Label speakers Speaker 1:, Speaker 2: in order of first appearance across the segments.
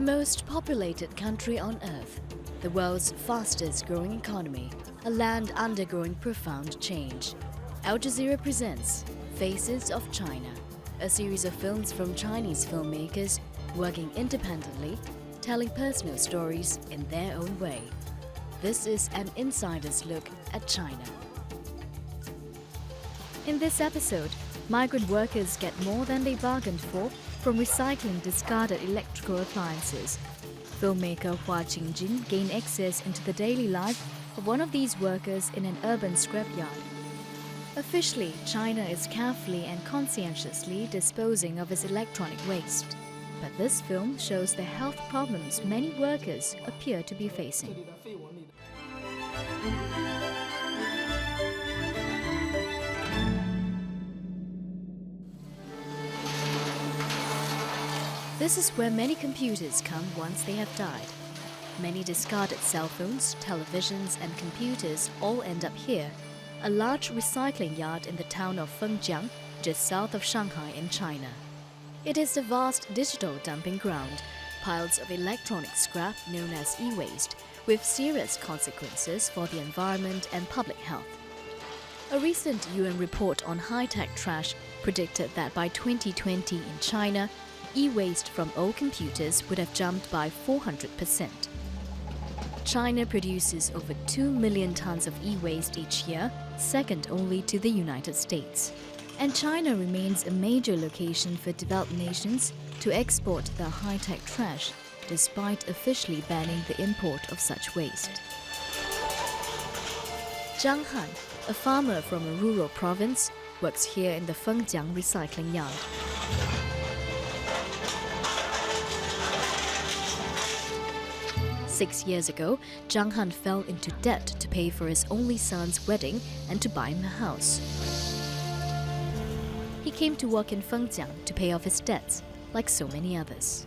Speaker 1: most populated country on earth, the world's fastest growing economy, a land undergoing profound change. Al Jazeera presents Faces of China, a series of films from Chinese filmmakers working independently, telling personal stories in their own way. This is an insider's look at China. In this episode, migrant workers get more than they bargained for from recycling discarded electrical appliances. Filmmaker Hua Qingjin gained access into the daily life of one of these workers in an urban scrapyard. Officially, China is carefully and conscientiously disposing of its electronic waste. But this film shows the health problems many workers appear to be facing. This is where many computers come once they have died. Many discarded cell phones, televisions, and computers all end up here, a large recycling yard in the town of Fengjiang, just south of Shanghai in China. It is a vast digital dumping ground, piles of electronic scrap known as e-waste, with serious consequences for the environment and public health. A recent UN report on high-tech trash predicted that by 2020 in China, e-waste from old computers would have jumped by 400%. China produces over 2 million tons of e-waste each year, second only to the United States. And China remains a major location for developed nations to export their high-tech trash, despite officially banning the import of such waste. Zhang Han, a farmer from a rural province, works here in the Fengjiang recycling yard. Six years ago, Zhang Han fell into debt to pay for his only son's wedding and to buy him a house. He came to work in Fengjiang to pay off his debts, like so many others.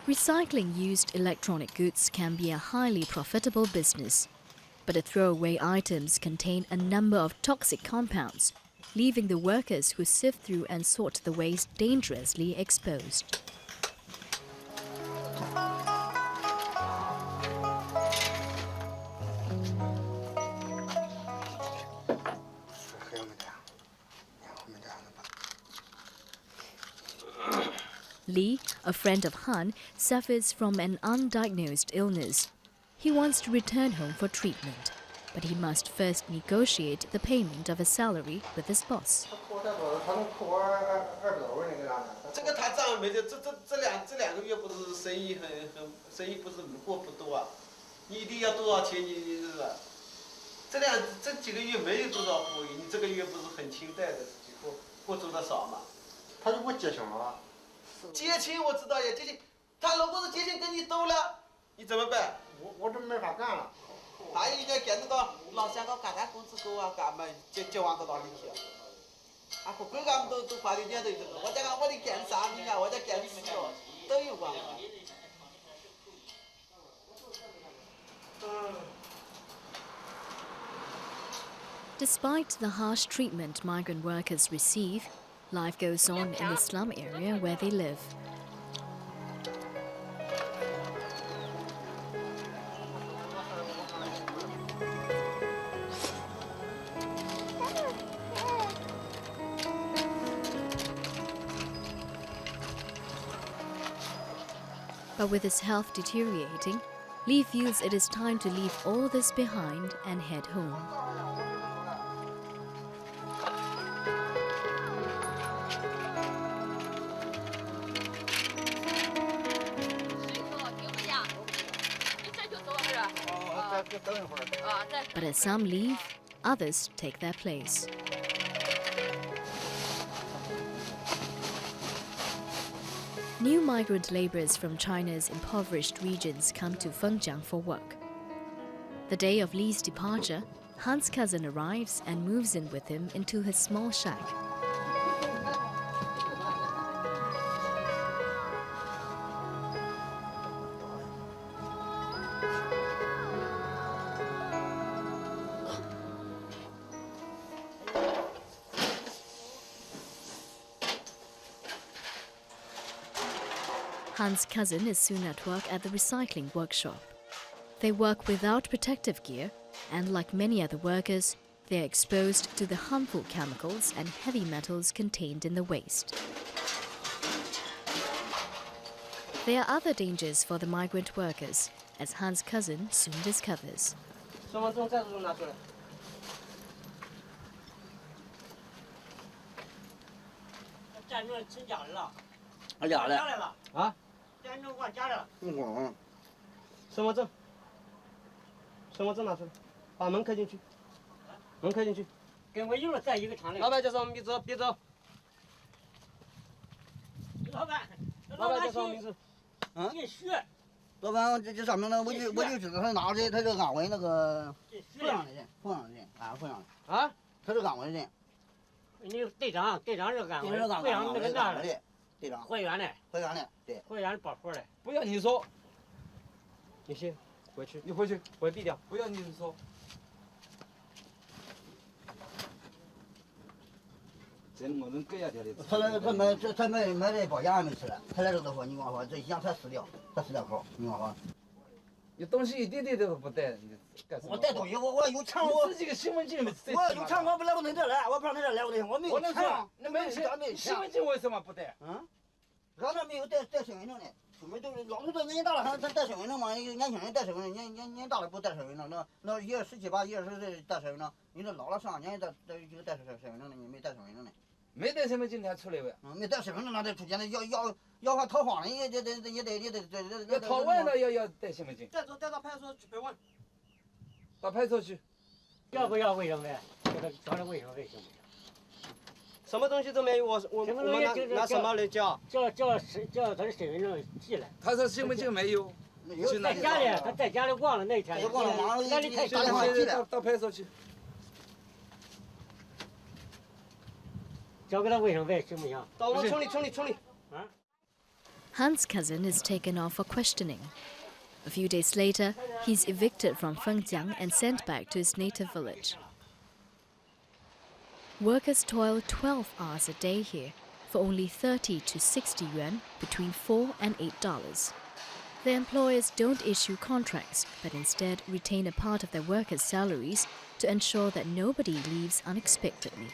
Speaker 1: Recycling used electronic goods can be a highly profitable business, but the throwaway items contain a number of toxic compounds, leaving the workers who sift through and sort the waste dangerously exposed. Li, a friend of Han, suffers from an undiagnosed illness. He wants to return home for treatment, but he must first negotiate the payment of a salary with his boss. Despite the harsh treatment migrant workers receive, life goes on in the slum area where they live. But with his health deteriorating, Li feels it is time to leave all this behind and head home. But as some leave, others take their place. New migrant laborers from China's impoverished regions come to Fengjiang for work. The day of Li's departure, Han's cousin arrives and moves in with him into his small shack. Han's cousin is soon at work at the recycling workshop. They work without protective gear, and like many other workers, they are exposed to the harmful chemicals and heavy metals contained in the waste. There are other dangers for the migrant workers, as Han's cousin soon discovers. Han's cousin is taken off for questioning. A few days later, he's evicted from Fengjiang and sent back to his native village. Workers toil 12 hours a day here for only 30 to 60 yuan, between $4 and $8. Their employers don't issue contracts, but instead retain a part of their workers' salaries to ensure that nobody leaves unexpectedly.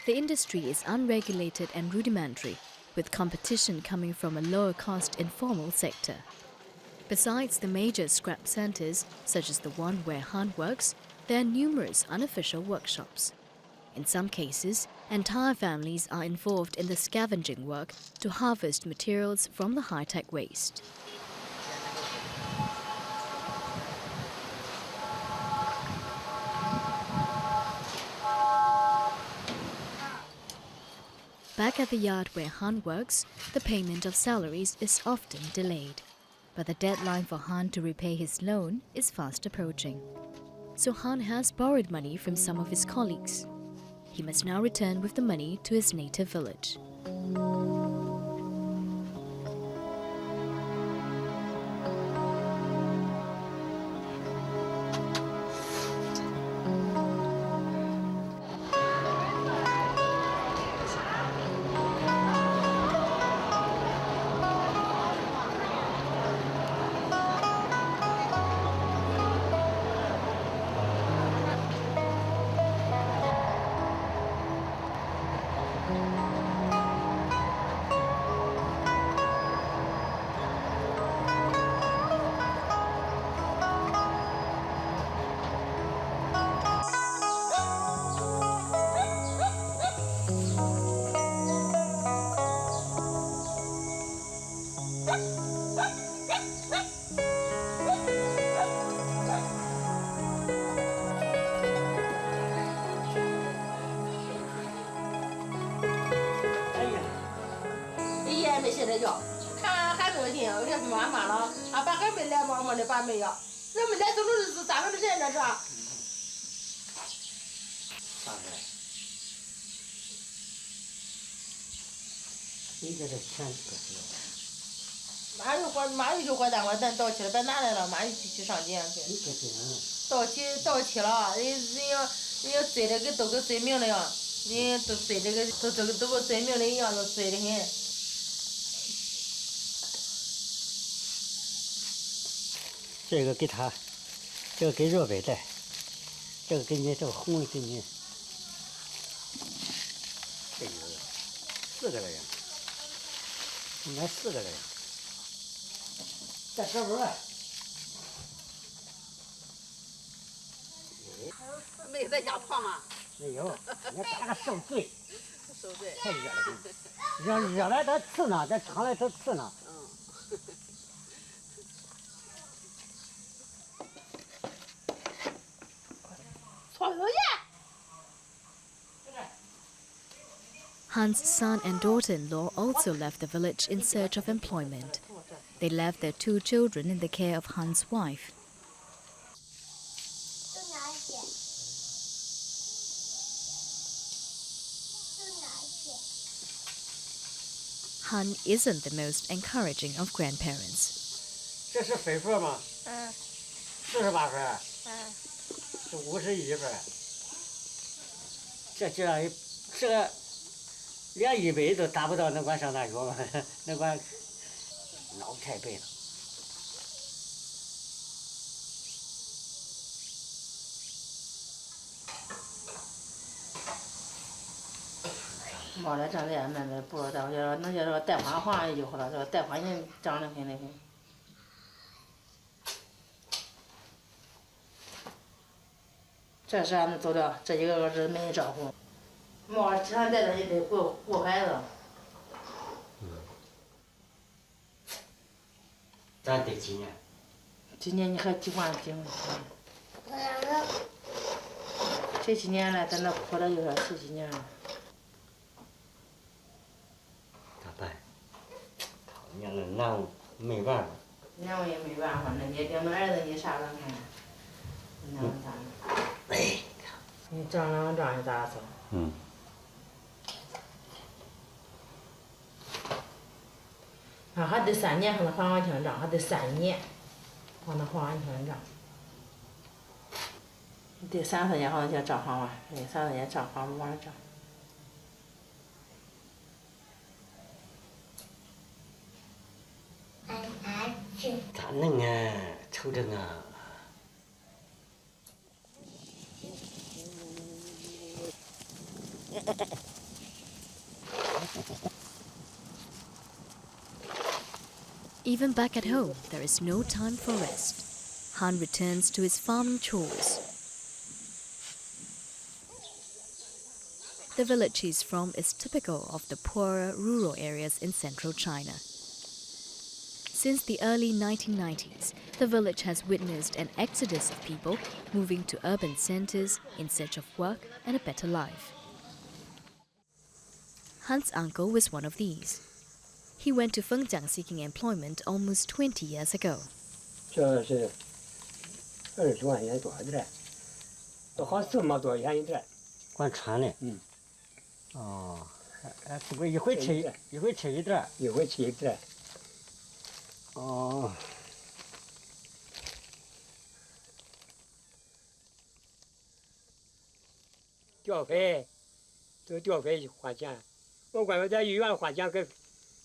Speaker 1: The industry is unregulated and rudimentary, with competition coming from a lower-cost informal sector. Besides the major scrap centers, such as the one where Han works, there are numerous unofficial workshops. In some cases, entire families are involved in the scavenging work to harvest materials from the high-tech waste. Back at the yard where Han works, the payment of salaries is often delayed. But the deadline for Han to repay his loan is fast approaching. So Han has borrowed money from some of his colleagues. He must now return with the money to his native village.
Speaker 2: 来要，看还多近，我这妈妈了，俺爸还没来嘛，我的爸没要，人没来走路是咋个的人呢是吧？
Speaker 3: 啥事？你这钱可是。
Speaker 2: 马上就回单位，咱到期了，别拿来了，马上去上街去。
Speaker 3: 你可行？
Speaker 2: 到期了，人家追的都跟追命了样，人都追这个都跟追命的一样，都追的很。
Speaker 3: 这个给他，这个给若北带，这个给你，这个红的给你。这有4个来呀，应该4个来。在这边。
Speaker 4: 没在家胖啊？
Speaker 3: 没有，你打个受罪。
Speaker 4: 受罪。
Speaker 3: 太热了，热来它刺呢，这长来它刺呢。
Speaker 2: 搓油盐。
Speaker 1: Han's son and daughter-in-law also left the village in search of employment. They left their 2 children in the care of Han's wife. Han isn't the most encouraging of grandparents.
Speaker 3: 这是肥份吗？48份。是51份。这个连100都达不到，能管上大学吗？能管脑太背了。
Speaker 2: 毛的长这样那不知道，我觉能叫这个带花黄也就好了，这个带花人长得很那很。这是俺们走了，这几个儿子没人照顾，毛经常在这也得顾孩子。
Speaker 3: 咱得几年？
Speaker 2: 今年你还计划几年？这几年了，咱这活了有点10几年了。
Speaker 3: 咋办？你那难没办法。
Speaker 2: 难我也没办法，那你两个儿子你啥能看？那能咋？
Speaker 3: 哎，
Speaker 2: 你长2丈你咋走？还得3年才能还完全账，还得3年，才能还完全账。得3、4年好像才账还完，那3、4年账还不完账。
Speaker 3: 咋弄啊？瞅着呢。
Speaker 1: Even back at home, there is no time for rest. Han returns to his farming chores. The village he's from is typical of the poorer rural areas in central China. Since the early 1990s, the village has witnessed an exodus of people moving to urban centers in search of work and a better life. Han's uncle was one of these. He went to Fengjiang seeking employment almost 20 years ago.
Speaker 3: 这是20万元多少点？好这么多元一点。管穿的。哦，不过一回吃一点。一回吃一点。哦。调费，都调费花钱。我管我在医院花钱给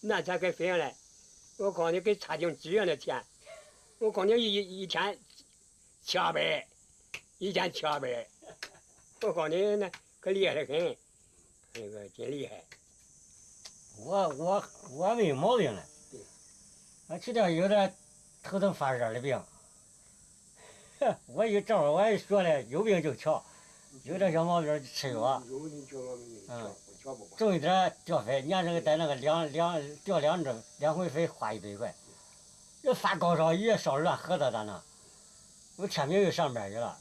Speaker 3: 拿钱给分下来，我告诉你给差劲支援的钱，我告诉你一天700，一天700，我告诉你那可厉害得很，那个真厉害。我没有毛病了，我吃点有点头疼发热的病，我一照我也说了，有病就瞧，有点小毛病吃药。重一点调费，你看这个在那个调2周2回费花100块，要发高烧也烧热喝的咱那，我天明又上班去了。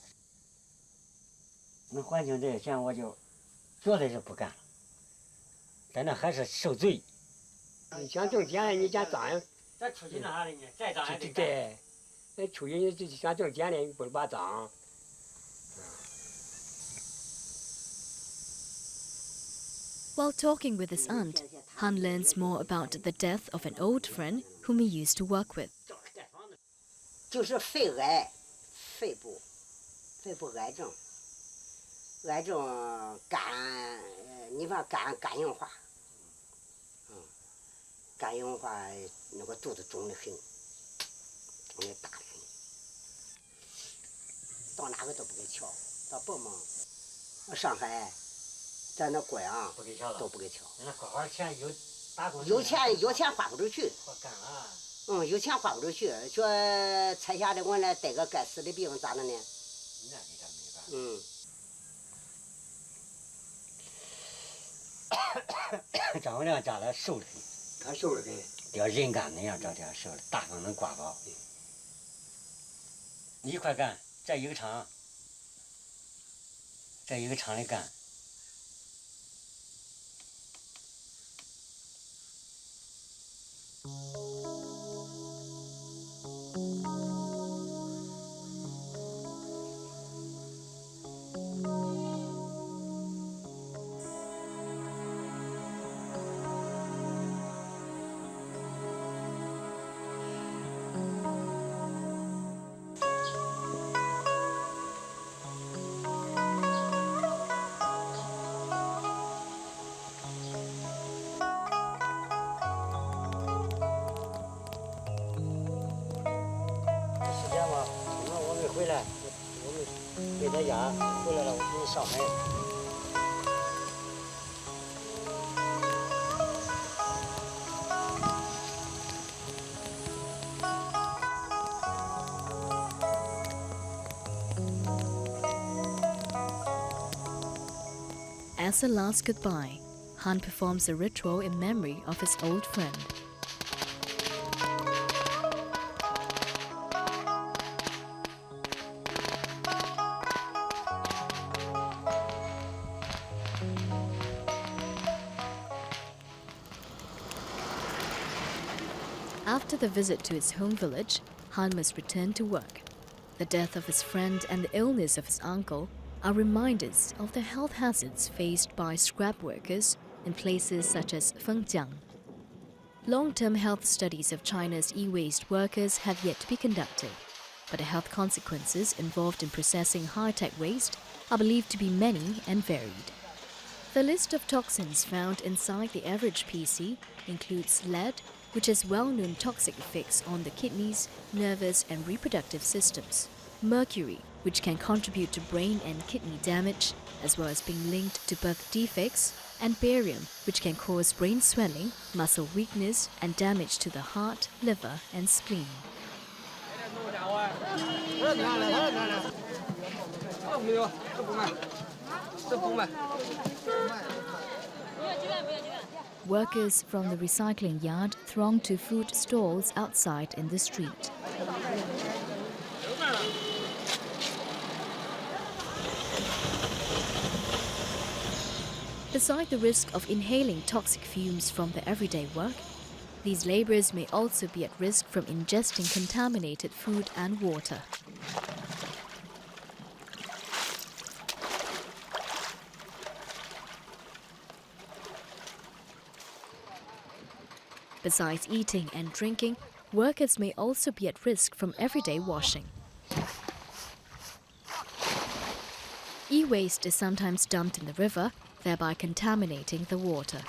Speaker 3: 那环境这些钱我就觉得是不干了，在那还是受罪，你想挣钱，你想脏，
Speaker 5: 再出去那啥的呢？再脏也得干。
Speaker 3: 对，那出去你想挣钱的，你不能把脏。
Speaker 1: While talking with his aunt, Han learns more about the death of an old friend whom he used to work with.
Speaker 6: 就是肺癌，肺部癌症，癌症肝，你看肝硬化，肝硬化那个肚子肿得很，肿得大得很，到哪个都不给瞧，到北蒙、上海，在那贵阳
Speaker 5: 不给瞧了，
Speaker 6: 都不给瞧。
Speaker 5: 那花花钱有打工。
Speaker 6: 有钱花不出去。
Speaker 5: 我干了。
Speaker 6: 有钱花不出去，说拆下来我来得个该死的病咋的呢？
Speaker 5: 那给他没办法。张国良家里瘦得很，
Speaker 3: 他瘦得很，
Speaker 5: 像人干那样，这样瘦的，大风能刮到。你一块干，在一个厂里干。回来，我们没在家，回来了，我给你上门。
Speaker 1: As a last goodbye, Han performs a ritual in memory of his old friend. After the visit to his home village, Han must return to work. The death of his friend and the illness of his uncle are reminders of the health hazards faced by scrap workers in places such as Fengjiang. Long-term health studies of China's e-waste workers have yet to be conducted, but the health consequences involved in processing high-tech waste are believed to be many and varied. The list of toxins found inside the average PC includes lead, which has well-known toxic effects on the kidneys, nervous and reproductive systems, mercury, which can contribute to brain and kidney damage, as well as being linked to birth defects, and barium, which can cause brain swelling, muscle weakness, and damage to the heart, liver, and spleen. Workers from the recycling yard throng to food stalls outside in the street. Beside the risk of inhaling toxic fumes from their everyday work, these laborers may also be at risk from ingesting contaminated food and water. Besides eating and drinking, workers may also be at risk from everyday washing. E-waste is sometimes dumped in the river, thereby contaminating the water.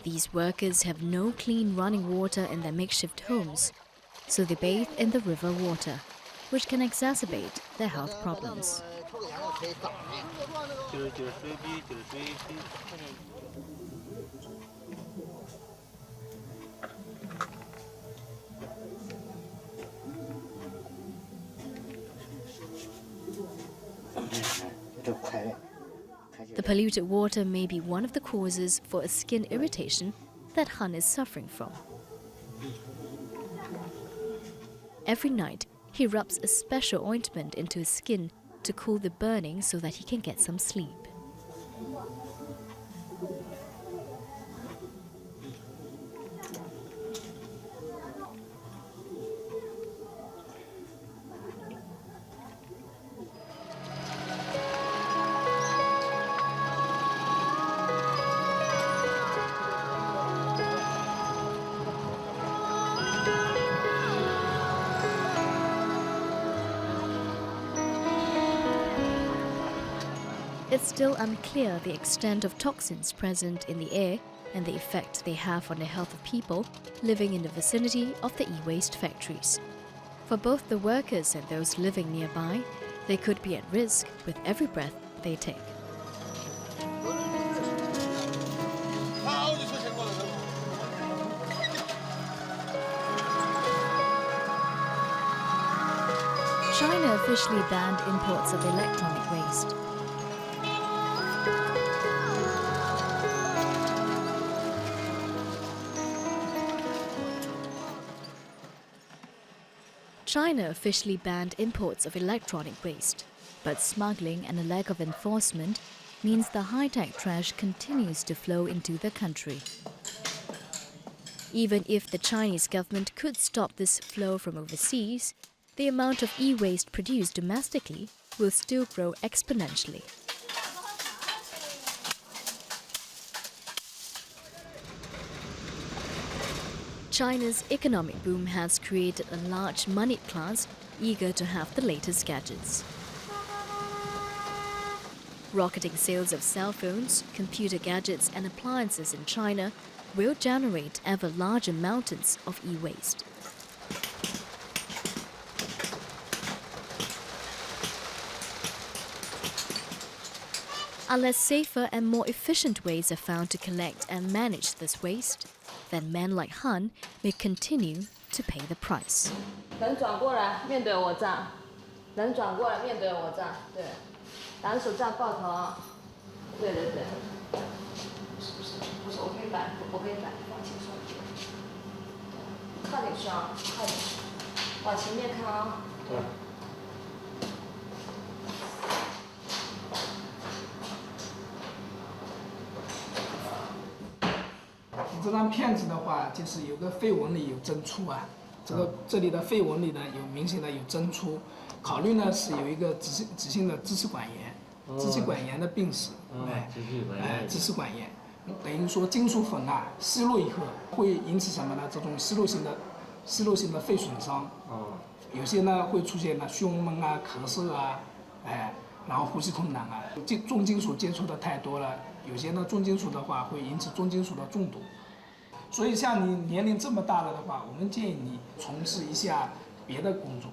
Speaker 1: These workers have no clean running water in their makeshift homes, so they bathe in the river water, which can exacerbate their health problems. The polluted water may be one of the causes for a skin irritation that Han is suffering from. Every night, he rubs a special ointment into his skin to cool the burning so that he can get some sleep. It's still unclear the extent of toxins present in the air and the effect they have on the health of people living in the vicinity of the e-waste factories. For both the workers and those living nearby, they could be at risk with every breath they take. China officially banned imports of electronic waste. China officially banned imports of electronic waste, but smuggling and a lack of enforcement means the high-tech trash continues to flow into the country. Even if the Chinese government could stop this flow from overseas, the amount of e-waste produced domestically will still grow exponentially. China's economic boom has created a large moneyed class eager to have the latest gadgets. Rocketing sales of cell phones, computer gadgets and appliances in China will generate ever larger mountains of e-waste. Unless safer and more efficient ways are found to collect and manage this waste, then men like Han may continue to pay the price.
Speaker 2: 人转过来，面对我站。人转过来，面对我站。对，单手站抱头。对对对。不是，我可以摆，我可以摆，往前说一点。快点去啊，快点，往前面看啊。对。
Speaker 7: 这张片子的话，就是有个肺纹里有针出啊，这里的肺纹里呢有明显的有针出，考虑呢是有一个急性的支气管炎，支气管炎的病史，支气管炎，等于说金属粉啊吸入以后会引起什么呢？这种吸入性的肺损伤，有些呢会出现呢胸闷啊、咳嗽啊，然后呼吸困难啊，重金属接触的太多了，有些呢重金属的话会引起重金属的中毒。所以像你年龄这么大了的话，我们建议你从事一下别的工作。